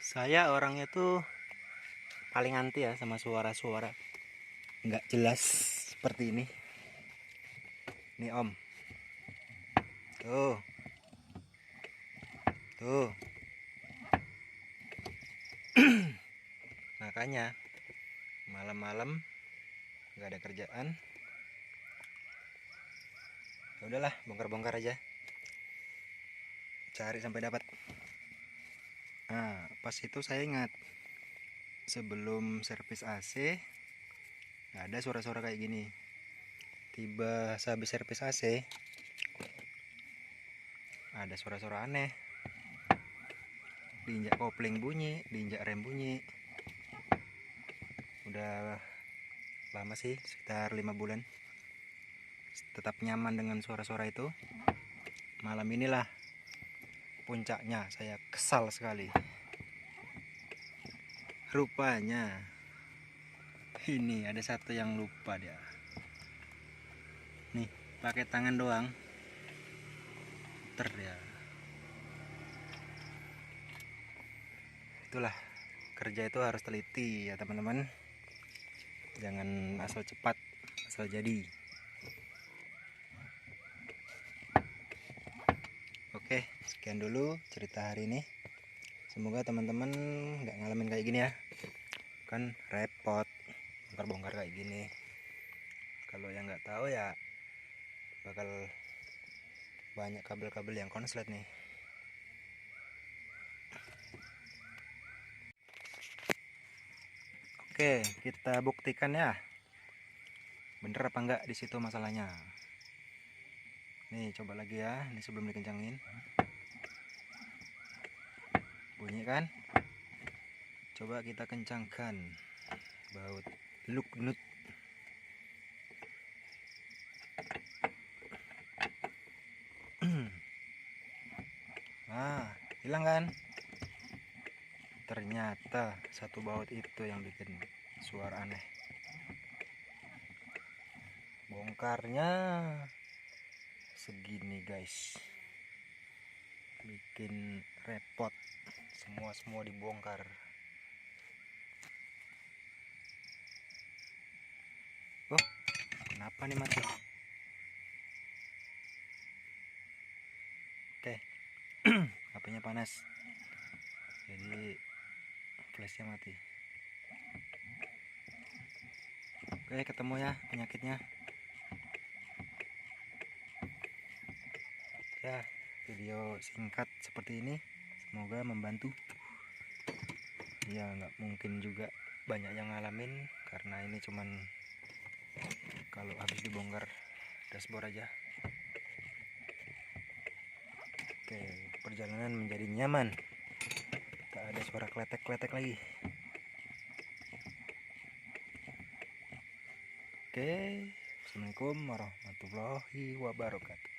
Saya orangnya tuh paling anti ya sama suara-suara nggak jelas seperti ini. Nih Om, tuh, tuh. Makanya malam-malam nggak ada kerjaan, ya udahlah bongkar-bongkar aja, cari sampai dapat. Nah, pas itu saya ingat sebelum servis AC nggak ada suara-suara kayak gini. Tiba sehabis servis AC ada suara-suara aneh. Diinjak kopling bunyi, diinjak rem bunyi. Udah lama sih, sekitar 5 bulan. Tetap nyaman dengan suara-suara itu. Malam inilah puncaknya, saya kesal sekali. Rupanya ini ada satu yang lupa dia. Nih, pakai tangan doang puter ya. Itulah, kerja itu harus teliti ya teman-teman. Jangan asal cepat, asal jadi. Oke, sekian dulu cerita hari ini. Semoga teman-teman nggak ngalamin kayak gini ya. Kan repot bongkar-bongkar kayak gini. Kalau yang nggak tahu ya bakal banyak kabel-kabel yang konslet nih. Oke, kita buktikan ya. Bener apa enggak di situ masalahnya. Nih, coba lagi ya. Ini sebelum dikencangin. Bunyi kan? Coba kita kencangkan. Baut luknut. Nah, hilang kan? Ternyata satu baut itu yang bikin suara aneh. Bongkarnya segini guys, bikin repot. Semua dibongkar. Oh, kenapa nih mati? Oke, HP-nya panas, jadi flashnya mati. Oke, ketemu ya penyakitnya. Ya, video singkat seperti ini semoga membantu. Ya, nggak mungkin juga banyak yang ngalamin karena ini cuman kalau habis dibongkar dashboard aja. Oke, perjalanan menjadi nyaman. Tak ada suara kletek-kletek lagi. Oke, assalamualaikum warahmatullahi wabarakatuh.